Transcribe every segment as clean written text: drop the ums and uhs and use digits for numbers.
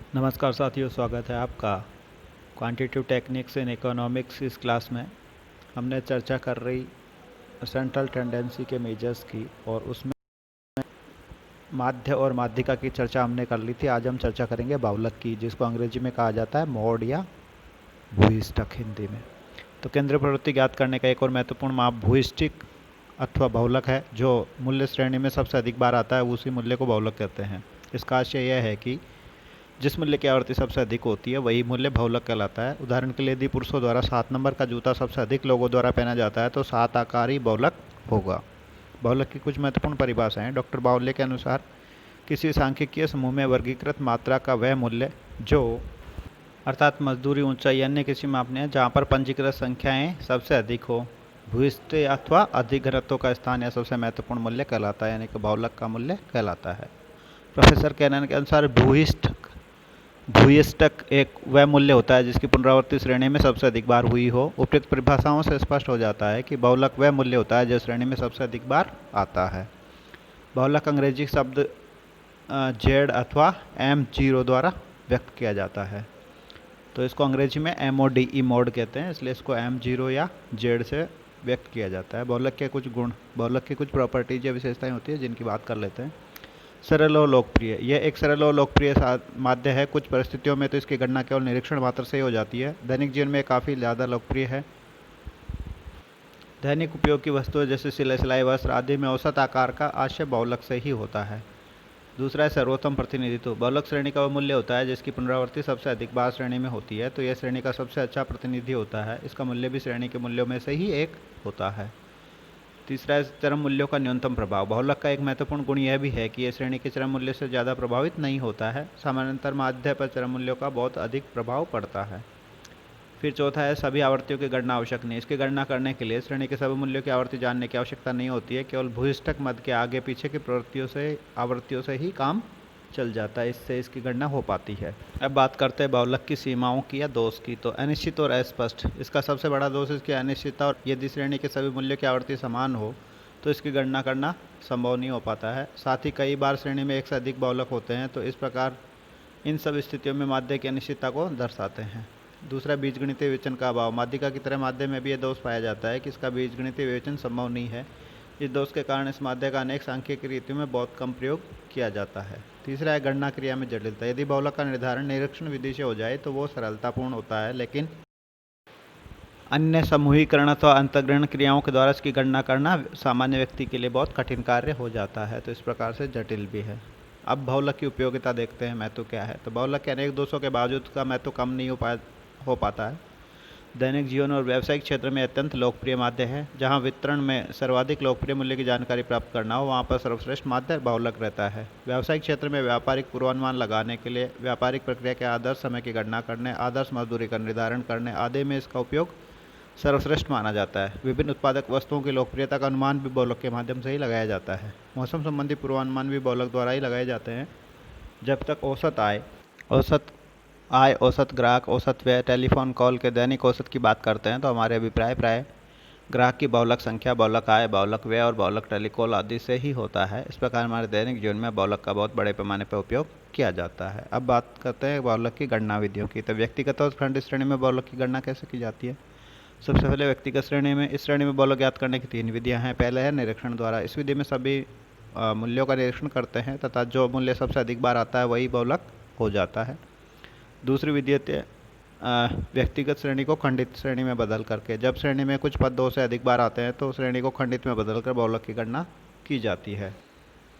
नमस्कार साथियों, स्वागत है आपका क्वांटिटेटिव टेक्निक्स इन इकोनॉमिक्स इस क्लास में। हमने चर्चा कर रही सेंट्रल टेंडेंसी के मेजर्स की और उसमें माध्य और माध्यिका की चर्चा हमने कर ली थी। आज हम चर्चा करेंगे बहुलक की, जिसको अंग्रेजी में कहा जाता है मोड या भूयिष्ठक हिंदी में। तो केंद्रीय प्रवृत्ति ज्ञात करने का एक और महत्वपूर्ण माप भूयिष्ठिक अथवा बहुलक है। जो मूल्य श्रेणी में सबसे अधिक बार आता है उसी मूल्य को बहुलक कहते हैं। इसका आशय यह है कि जिस मूल्य की आवृत्ति सबसे अधिक होती है वही मूल्य बहुलक कहलाता है। उदाहरण के लिए यदि पुरुषों द्वारा 7 नंबर का जूता सबसे अधिक लोगों द्वारा पहना जाता है तो 7 आकारी बहुलक होगा। बहुलक की कुछ महत्वपूर्ण परिभाषाएं। डॉक्टर बावले के अनुसार किसी सांख्यिकीय समूह में वर्गीकृत मात्रा का वह मूल्य जो अर्थात मजदूरी, ऊंचाई, अन्य किसी मापने जहाँ पर पंजीकृत संख्याएं सबसे अधिक हो, भूयिष्ठ अथवा अधिक घनत्व का स्थान या सबसे महत्वपूर्ण मूल्य कहलाता है, यानी कि बहुलक का मूल्य कहलाता है। प्रोफेसर कैनन के अनुसार भूयिष्ठक एक वह मूल्य होता है जिसकी पुनरावृत्ति श्रेणी में सबसे अधिक बार हुई हो। उपयुक्त परिभाषाओं से स्पष्ट हो जाता है कि बहुलक वह मूल्य होता है जो श्रेणी में सबसे अधिक बार आता है। बहुलक अंग्रेजी शब्द जेड अथवा M0 द्वारा व्यक्त किया जाता है। तो इसको अंग्रेजी में MODE मोड कहते हैं, इसलिए इसको M0 या जेड से व्यक्त किया जाता है। बहुलक के कुछ गुण, बहुलक की कुछ प्रॉपर्टीज या विशेषताएं होती है जिनकी बात कर लेते हैं। सरल और लोकप्रिय, यह एक सरल और लोकप्रिय माध्य है। कुछ परिस्थितियों में तो इसकी गणना केवल निरीक्षण मात्र से ही हो जाती है। दैनिक जीवन में काफ़ी ज़्यादा लोकप्रिय है। दैनिक उपयोग की वस्तुएं जैसे सिलाई वस्त्र आदि में औसत आकार का आशय बहुलक से ही होता है। दूसरा है सर्वोत्तम प्रतिनिधित्व। बहुलक श्रेणी का वह मूल्य होता है जिसकी पुनरावृत्ति सबसे अधिक बार श्रेणी में होती है, तो यह श्रेणी का सबसे अच्छा प्रतिनिधि होता है। इसका मूल्य भी श्रेणी के मूल्यों में से ही एक होता है। तीसरा है चरम मूल्यों का न्यूनतम प्रभाव। बहुलक का एक महत्वपूर्ण गुण यह भी है कि यह श्रेणी के चरम मूल्य से ज़्यादा प्रभावित नहीं होता है। सामान्यतः माध्य पर चरम मूल्यों का बहुत अधिक प्रभाव पड़ता है। फिर चौथा है सभी आवृत्तियों की गणना आवश्यक नहीं। इसकी गणना करने के लिए श्रेणी के सभी मूल्यों की आवृत्ति जानने की आवश्यकता नहीं होती है। केवल भूयिष्ठक मद के आगे पीछे की आवृत्तियों से ही काम चल जाता है, इससे इसकी गणना हो पाती है। अब बात करते हैं बहुलक की सीमाओं की या दोष की। तो अनिश्चित और अस्पष्ट, इसका सबसे बड़ा दोष इसकी अनिश्चितता, और यदि श्रेणी के सभी मूल्यों की आवृत्ति समान हो तो इसकी गणना करना संभव नहीं हो पाता है। साथ ही कई बार श्रेणी में एक से अधिक बहुलक होते हैं, तो इस प्रकार इन सब स्थितियों में माध्य की अनिश्चितता को दर्शाते हैं। दूसरा बीजगणितीय विवेचन का अभाव। माध्यिका की तरह माध्य में भी यह दोष पाया जाता है कि इसका बीजगणितीय विवेचन संभव नहीं है। इस दोष के कारण इस माध्य का अनेक सांख्यिकीय रीतियों में बहुत कम प्रयोग किया जाता है। तीसरा है गणना क्रिया में जटिलता। यदि बहुलक का निर्धारण निरीक्षण विधि से हो जाए तो वो सरलतापूर्ण होता है, लेकिन अन्य समूहीकरण अथवा अंतर्ग्रहण क्रियाओं के द्वारा इसकी गणना करना सामान्य व्यक्ति के लिए बहुत कठिन कार्य हो जाता है, तो इस प्रकार से जटिल भी है। अब बहुलक की उपयोगिता देखते हैं, महत्व क्या है। तो बहुलक के अनेक दोषों के बावजूद इसका महत्व कम नहीं हो पाता है। दैनिक जीवन और व्यावसायिक क्षेत्र में अत्यंत लोकप्रिय माध्य है। जहां वितरण में सर्वाधिक लोकप्रिय मूल्य की जानकारी प्राप्त करना हो वहां पर सर्वश्रेष्ठ माध्य बहुलक रहता है। व्यावसायिक क्षेत्र में व्यापारिक पूर्वानुमान लगाने के लिए, व्यापारिक प्रक्रिया के आदर्श समय की गणना करने, आदर्श मजदूरी का निर्धारण करने आदि में इसका उपयोग सर्वश्रेष्ठ माना जाता है। विभिन्न उत्पादक वस्तुओं की लोकप्रियता का अनुमान भी बहुलक के माध्यम से ही लगाया जाता है। मौसम संबंधी पूर्वानुमान भी बहुलक द्वारा ही लगाए जाते हैं। जब तक औसत ग्राहक, औसत व्यय, टेलीफोन कॉल के दैनिक औसत की बात करते हैं तो हमारे अभिप्राय प्राय ग्राहक की बहुलक संख्या, बहुलक आय, बहुलक व्यय और बहुलक टेलीकॉल आदि से ही होता है। इस प्रकार हमारे दैनिक जीवन में बहुलक का बहुत बड़े पैमाने पर उपयोग किया जाता है। अब बात करते हैं बहुलक की गणना विधियों की। तो व्यक्तिगत और खंड श्रेणी में बहुलक की गणना कैसे की जाती है। सबसे पहले व्यक्तिगत श्रेणी में, इस श्रेणी में बहुलक ज्ञात करने की 3 विधियाँ हैं। पहले है निरीक्षण द्वारा। इस विधि में सभी मूल्यों का निरीक्षण करते हैं तथा जो मूल्य सबसे अधिक बार आता है वही बहुलक हो जाता है। दूसरी विधि है व्यक्तिगत श्रेणी को खंडित श्रेणी में बदल करके। जब श्रेणी में कुछ पद 2 से अधिक बार आते हैं तो श्रेणी को खंडित में बदलकर बहुलक की गणना की जाती है।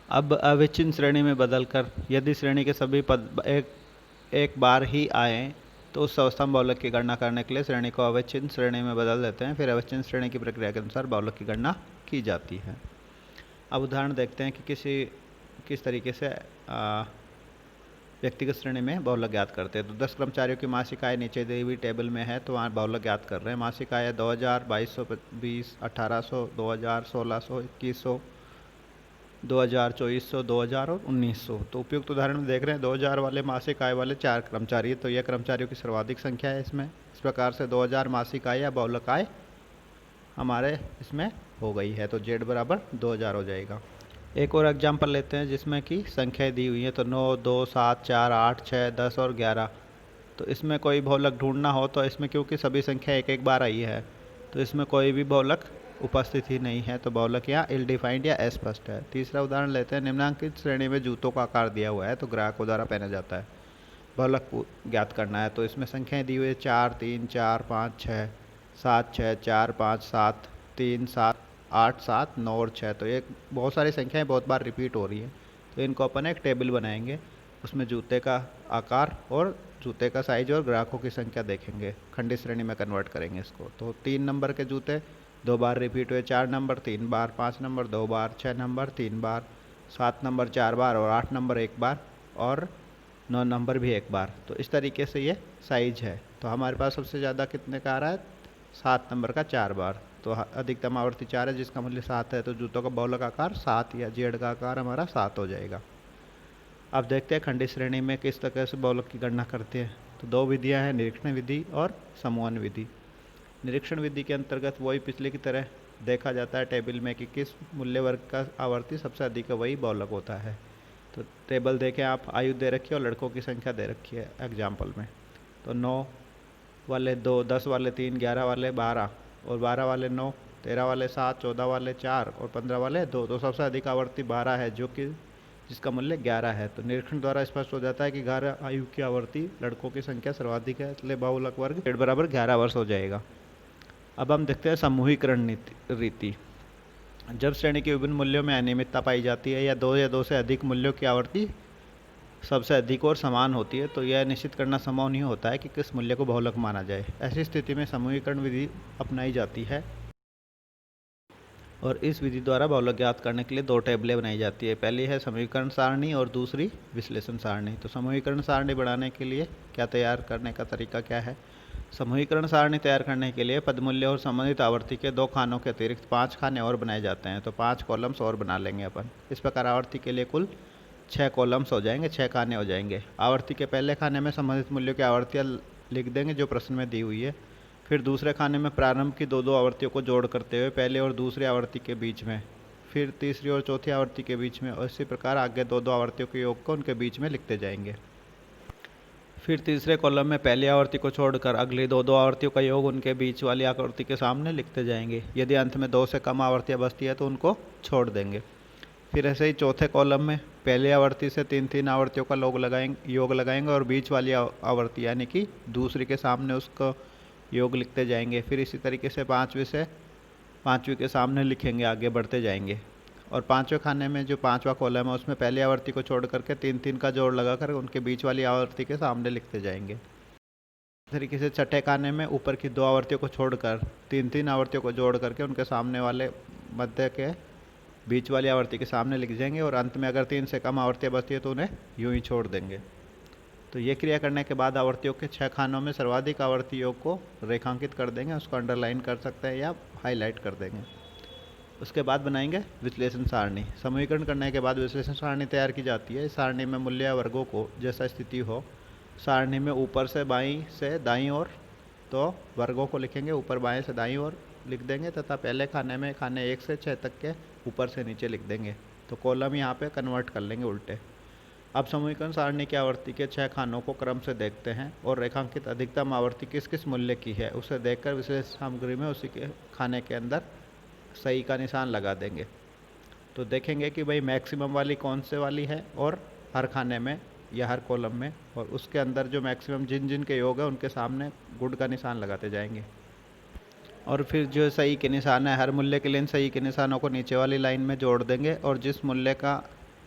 अब अविच्छिन्न श्रेणी में बदलकर, यदि श्रेणी के सभी पद एक बार ही आए तो उस अवस्था में बहुलक की गणना करने के लिए श्रेणी को अविच्छिन्न श्रेणी में बदल देते हैं। फिर अविच्छिन्न श्रेणी की प्रक्रिया के अनुसार बहुलक की गणना की जाती है। अब उदाहरण देखते हैं कि किस तरीके से व्यक्तिगत श्रेणी में बहुलक ज्ञात करते हैं। तो 10 कर्मचारियों की मासिक आय नीचे दी हुई टेबल में है, तो वहाँ बहुलक ज्ञात कर रहे हैं। मासिक आय 2000, 2220, 1800, 2000, 1600, 2100, 2000, 2400, 2000 और 1900। तो उपयुक्त उदाहरण में देख रहे हैं 2000 वाले मासिक आय वाले 4 कर्मचारी, तो यह कर्मचारियों की सर्वाधिक संख्या है इसमें। इस प्रकार से 2000 मासिक आय या बहुलक आय हमारे इसमें हो गई है, तो जेड बराबर 2000 हो जाएगा। एक और एग्जाम्पल लेते हैं जिसमें कि संख्याएं दी हुई हैं, तो 9, 2, 7, 4, 8, 6, 10 और 11। तो इसमें कोई बहुलक ढूंढना हो तो इसमें क्योंकि सभी संख्या एक एक बार आई है तो इसमें कोई भी बहुलक उपस्थित ही नहीं है, तो बहुलक यहाँ इल डिफाइंड या अस्पष्ट है। तीसरा उदाहरण लेते हैं। निम्नांकित श्रेणी में जूतों का आकार दिया हुआ है तो ग्राहकों द्वारा पहना जाता है। बहुलक ज्ञात करना है, तो इसमें संख्याएं दी हुई है 4, 3, 4, 5, 6, 7, 6, 4, 5, 7, 3, 7, 8, 7, 9 और 6। तो ये बहुत सारी संख्याएं बहुत बार रिपीट हो रही हैं, तो इनको अपन एक टेबल बनाएंगे, उसमें जूते का आकार और जूते का साइज और ग्राहकों की संख्या देखेंगे, खंडित श्रेणी में कन्वर्ट करेंगे इसको। तो 3 नंबर के जूते 2 बार रिपीट हुए, 4 नंबर 3 बार, 5 नंबर 2 बार, 6 नंबर 3 बार, 7 नंबर 4 बार और 8 नंबर 1 बार और 9 नंबर भी 1 बार। तो इस तरीके से ये साइज है। तो हमारे पास सबसे ज़्यादा कितने का आ रहा है? 7 नंबर का 4 बार। तो अधिकतम आवर्ती 4 है जिसका मूल्य 7 है, तो जूतों का बहुलक आकार 7 या जेड का आकार हमारा 7 हो जाएगा। अब देखते हैं खंडित श्रेणी में किस तरह से बहुलक की गणना करते हैं। तो 2 विधियां हैं, निरीक्षण विधि और समूहन विधि। निरीक्षण विधि के अंतर्गत वही पिछले की तरह देखा जाता है टेबल में कि किस मूल्य वर्ग का आवर्ती सबसे अधिक है, वही बहुलक होता है। तो टेबल देखें आप, आयु दे रखी है और लड़कों की संख्या दे रखी है एग्जाम्पल में। तो 9 वाले 2, 10 वाले 3, 11 वाले 12 और 12 वाले 9, 13 वाले 7, 14 वाले 4 और 15 वाले 2। तो सबसे अधिक आवर्ती 12 है जो कि जिसका मूल्य 11 है। तो निरीक्षण द्वारा स्पष्ट हो जाता है कि 11 आयु की आवर्ती लड़कों की संख्या सर्वाधिक है, इसलिए बहुलक वर्ग z बराबर 11 वर्ष हो जाएगा। अब हम देखते हैं समूहीकरण रीति। जब श्रेणी के विभिन्न मूल्यों में अनियमितता पाई जाती है या 2 से अधिक मूल्यों की आवर्ती सबसे अधिक और समान होती है तो यह निश्चित करना संभव नहीं होता है कि किस मूल्य को बहुलक माना जाए। ऐसी स्थिति में समूहीकरण विधि अपनाई जाती है और इस विधि द्वारा बहुलक ज्ञात करने के लिए 2 टेबलें बनाई जाती है। पहली है समूहीकरण सारणी और दूसरी विश्लेषण सारणी। तो समूहीकरण सारणी बनाने के लिए क्या तैयार करने का तरीका क्या है? समूहीकरण सारणी तैयार करने के लिए पदमूल्य और संबंधित आवर्ती के 2 खानों के अतिरिक्त 5 खाने और बनाए जाते हैं। तो 5 कॉलम्स और बना लेंगे अपन। इस प्रकार आवर्ती के लिए कुल 6 कॉलम्स हो जाएंगे, 6 खाने हो जाएंगे। आवर्ती के पहले खाने में संबंधित मूल्यों की आवर्तियाँ लिख देंगे जो प्रश्न में दी हुई है। फिर दूसरे खाने में प्रारंभ की 2 आवर्तियों को जोड़ करते हुए पहले और दूसरे आवर्ती के बीच में, फिर तीसरी और चौथी आवर्ती के बीच में, और इसी प्रकार आगे 2 आवर्तियों के योग को उनके बीच में लिखते जाएंगे। फिर तीसरे कॉलम में पहली आवर्ती को छोड़कर अगली 2 आवर्तियों का योग उनके बीच वाली आवर्ती के सामने लिखते जाएंगे। यदि अंत में 2 से कम आवर्तियाँ बचती है तो उनको छोड़ देंगे। फिर ऐसे ही चौथे कॉलम में पहली आवर्ती से 3 आवर्तियों का योग लगाएंगे और बीच वाली आवर्ती यानी कि दूसरी के सामने उसको योग लिखते जाएंगे। फिर इसी तरीके से 5वीं के सामने लिखेंगे, आगे बढ़ते जाएंगे। और 5वें खाने में जो 5वां कॉलम है उसमें पहली आवर्ती को छोड़ करके 3 का जोड़ लगाकर उनके बीच वाली आवर्ती के सामने लिखते जाएंगे। इस तरीके से छठे खाने में ऊपर की 2 आवर्तियों को छोड़कर 3 आवर्तियों को जोड़ करके उनके सामने वाले मध्य के बीच वाली आवर्ती के सामने लिख जाएंगे और अंत में अगर 3 से कम आवर्तियाँ बचती है तो उन्हें यूं ही छोड़ देंगे। तो ये क्रिया करने के बाद आवर्तियों के 6 खानों में सर्वाधिक आवर्ती योग को रेखांकित कर देंगे, उसको अंडरलाइन कर सकते हैं या हाईलाइट कर देंगे। उसके बाद बनाएंगे विश्लेषण सारणी। समूहीकरण करने के बाद विश्लेषण सारणी तैयार की जाती है। इस सारणी में मूल्य वर्गों को जैसा स्थिति हो सारणी में ऊपर से बाईं से दाईं ओर, तो वर्गों को लिखेंगे ऊपर बाएं से दाईं ओर लिख देंगे तथा पहले खाने में खाने 1 से 6 तक के ऊपर से नीचे लिख देंगे। तो कॉलम यहाँ पे कन्वर्ट कर लेंगे उल्टे। अब समूहीकरण सारणी की आवर्ती के 6 खानों को क्रम से देखते हैं और रेखांकित अधिकतम आवर्ती किस किस मूल्य की है उसे देखकर विशेष सामग्री में उसी के खाने के अंदर सही का निशान लगा देंगे। तो देखेंगे कि भाई मैक्सिमम वाली कौन से वाली है और हर खाने में या हर कॉलम में, और उसके अंदर जो मैक्सिमम जिन जिन के योग है उनके सामने गुड का निशान लगाते जाएंगे। और फिर जो सही के निशान है हर मूल्य के लिए इन सही के निशानों को नीचे वाली लाइन में जोड़ देंगे और जिस मूल्य का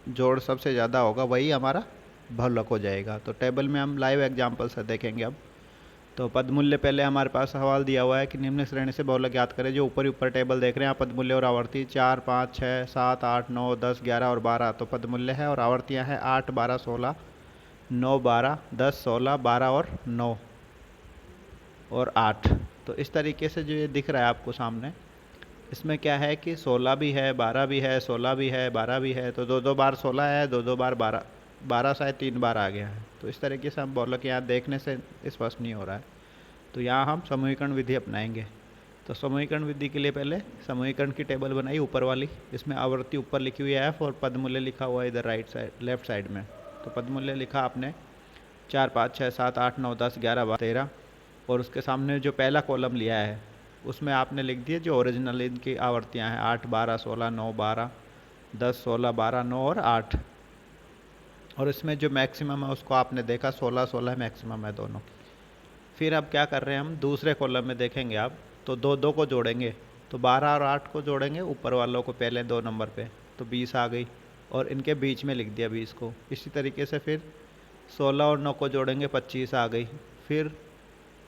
जोड़ सबसे ज़्यादा होगा वही हमारा बहुलक हो जाएगा। तो टेबल में हम लाइव एग्जांपल से देखेंगे अब। तो पदमूल्य पहले हमारे पास सवाल दिया हुआ है कि निम्न श्रेणी से बहुलक ज्ञात करें। जो ऊपर ऊपर टेबल देख रहे हैं आप, पदमूल्य और आवर्ती 4, 5, 6, 7, 8, 9, 10, 11 और 12 तो पदमूल्य है और आवर्तियाँ हैं 8, 12, 16, 9, 12, 10, 16, 12 और 9 और 8। तो इस तरीके से जो ये दिख रहा है आपको सामने, इसमें क्या है कि 16 भी है, 12 भी है, 16 भी है, 12 भी है। तो 2 बार 16 है, 2 बार 12, 12 शायद 3 बार आ गया है। तो इस तरीके से हम बहुलक यहाँ देखने से स्पष्ट नहीं हो रहा है। तो यहाँ हम समूहीकरण विधि अपनाएंगे। तो समूहीकरण विधि के लिए पहले समूहीकरण की टेबल बनाई ऊपर वाली, इसमें आवृत्ति ऊपर लिखी हुई है एफ और पद मूल्य लिखा हुआ है इधर राइट साइड लेफ्ट साइड में। तो पद मूल्य लिखा आपने 4, 5, 6, 7, 8, 9, 10, 11, 12, 13 और उसके सामने जो पहला कॉलम लिया है उसमें आपने लिख दिए जो ओरिजिनल इनकी आवृत्तियाँ हैं 8, 12, 16, 9, 12, 10, 16, 12, 9 और 8। और इसमें जो मैक्सिमम है उसको आपने देखा 16, 16 मैक्सिमम है दोनों। फिर अब क्या कर रहे हैं हम दूसरे कॉलम में देखेंगे आप, तो 2, 2 को जोड़ेंगे तो 12 और 8 को जोड़ेंगे ऊपर वालों को पहले 2 नंबर पे, तो 20 आ गई और इनके बीच में लिख दिया 20 को। इसी तरीके से फिर 16 और 9 को जोड़ेंगे 25 आ गई, फिर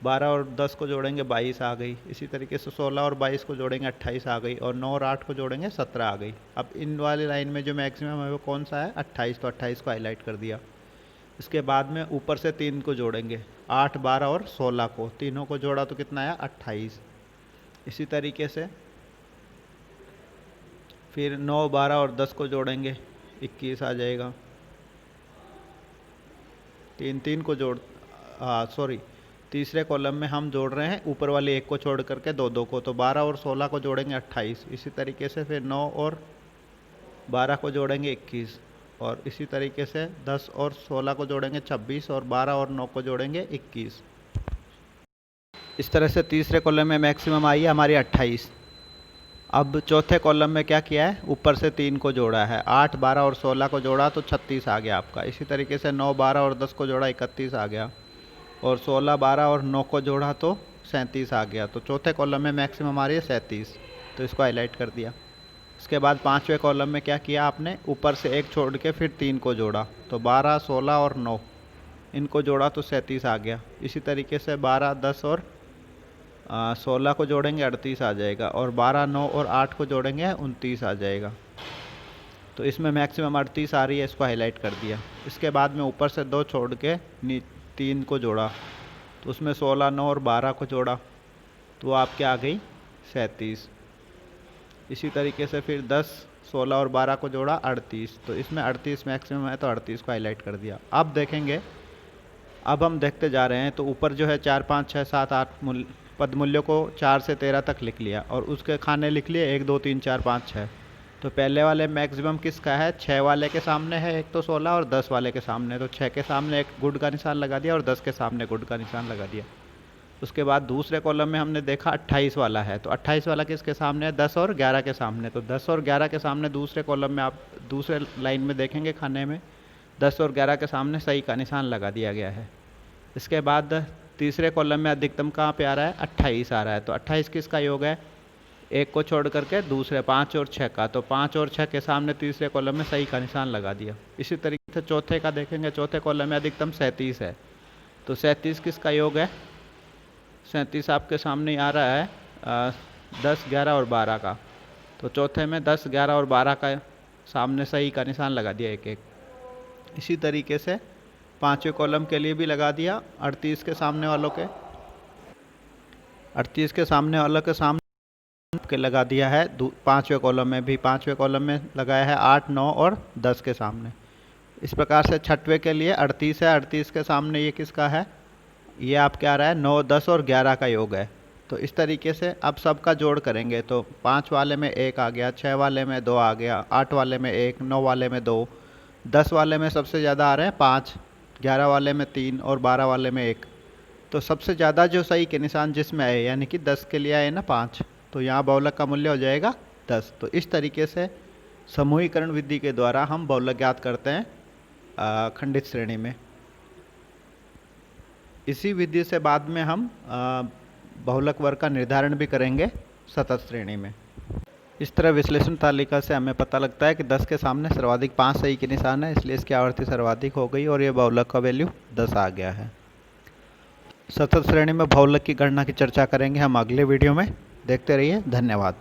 12 और 10 को जोड़ेंगे 22 आ गई, इसी तरीके से 16 और 22 को जोड़ेंगे 28 आ गई और 9 और 8 को जोड़ेंगे 17 आ गई। अब इन वाली लाइन में जो मैक्सिमम है वो कौन सा है 28, तो 28 को हाईलाइट कर दिया। इसके बाद में ऊपर से 3 को जोड़ेंगे 8, 12 और 16 को, तीनों को जोड़ा तो कितना आया 28। इसी तरीके से फिर 9, 12 और 10 को जोड़ेंगे 21 आ जाएगा। 3 को जोड़ सॉरी तीसरे कॉलम में हम जोड़ रहे हैं ऊपर वाले एक को छोड़ करके 2, 2 को, तो 12 और 16 को जोड़ेंगे 28। इसी तरीके से फिर 9 और 12 को जोड़ेंगे 21 और इसी तरीके से 10 और 16 को जोड़ेंगे 26 और 12 और 9 को जोड़ेंगे 21। इस तरह से तीसरे कॉलम में मैक्सिमम आई है हमारी 28। अब चौथे कॉलम में क्या किया है ऊपर से 3 को जोड़ा है 8, 12 और 16 को जोड़ा तो 36 आ गया आपका। इसी तरीके से 9, 12 और 10 को जोड़ा 31 आ गया और 16, 12 और 9 को जोड़ा तो 37 आ गया। तो चौथे कॉलम में मैक्सिमम आ रही है 37, तो इसको हाईलाइट कर दिया। इसके बाद पांचवें कॉलम में क्या किया आपने ऊपर से एक छोड़ के फिर 3 को जोड़ा तो 12, 16 और 9 इनको जोड़ा तो 37 आ गया। इसी तरीके से 12, 10 और 16 को जोड़ेंगे 38 आ जाएगा और 12, 9 और 8 को जोड़ेंगे 29 आ जाएगा। तो इसमें मैक्सिमम 38 आ रही है, इसको हाईलाइट कर दिया। इसके बाद में ऊपर से 2 छोड़ के 3 को जोड़ा तो उसमें 16, 9 और 12 को जोड़ा तो वो आपके आ गई 37। इसी तरीके से फिर 10, 16 और 12 को जोड़ा 38, तो इसमें 38 मैक्सिमम है तो 38 को हाईलाइट कर दिया। अब देखेंगे, अब हम देखते जा रहे हैं तो ऊपर जो है 4, 5, 6, 7, 8 पद मूल्यों को 4 से 13 तक लिख लिया और उसके खाने लिख लिए 1, 2, 3, 4, 5, 6। तो पहले वाले मैक्सिमम किसका है 6 वाले के सामने है एक तो 16 और 10 वाले के सामने, तो 6 के सामने एक गुड का निशान लगा दिया और 10 के सामने गुड का निशान लगा दिया। उसके बाद दूसरे कॉलम में हमने देखा 28 वाला है, तो 28 वाला किसके सामने है 10 और 11 के सामने, तो 10 और 11 के सामने दूसरे कॉलम में आप दूसरे लाइन में देखेंगे खाने में 10 और 11 के सामने सही का निशान लगा दिया गया है। इसके बाद तीसरे कॉलम में अधिकतम कहाँ पे आ रहा है 28 आ रहा है, तो 28 किसका योग है एक को छोड़ करके दूसरे 5 और 6 का, तो 5 और 6 के सामने तीसरे कॉलम में सही का निशान लगा दिया। इसी तरीके से चौथे का देखेंगे, चौथे कॉलम में अधिकतम 37 है, तो 37 किसका योग है 37 आपके सामने आ रहा है 10, 11 और 12 का, तो चौथे में 10, 11 और 12 का सामने सही का निशान लगा दिया एक एक। इसी तरीके से पांचवें कॉलम के लिए भी लगा दिया 38 के सामने वालों के, 38 के सामने वालों के सामने के लगा दिया है पांचवें कॉलम में भी, पांचवें कॉलम में लगाया है 8, 9 और 10 के सामने। इस प्रकार से छठवें के लिए 38 है, 38 के सामने ये किसका है ये आपके आ रहा है 9, 10 और 11 का योग है। तो इस तरीके से अब सबका जोड़ करेंगे तो 5 वाले में 1 आ गया, 6 वाले में 2 आ गया, 8 वाले में 1, 9 वाले में 2, 10 वाले में सबसे ज़्यादा आ रहे हैं 5, 11 वाले में 3 और 12 वाले में 1। तो सबसे ज़्यादा जो सही के निशान जिसमें आए यानी कि 10 के लिए आए ना 5, तो यहाँ बहुलक का मूल्य हो जाएगा 10। तो इस तरीके से समूहीकरण विधि के द्वारा हम बहुलक ज्ञात करते हैं खंडित श्रेणी में। इसी विधि से बाद में हम बहुलक वर्ग का निर्धारण भी करेंगे सतत श्रेणी में। इस तरह विश्लेषण तालिका से हमें पता लगता है कि 10 के सामने सर्वाधिक 5 सही के निशान है, इसलिए इसकी आवृत्ति सर्वाधिक हो गई और ये बहुलक का वैल्यू 10 आ गया है। सतत श्रेणी में बहुलक की गणना की चर्चा करेंगे हम अगले वीडियो में। देखते रहिए, धन्यवाद।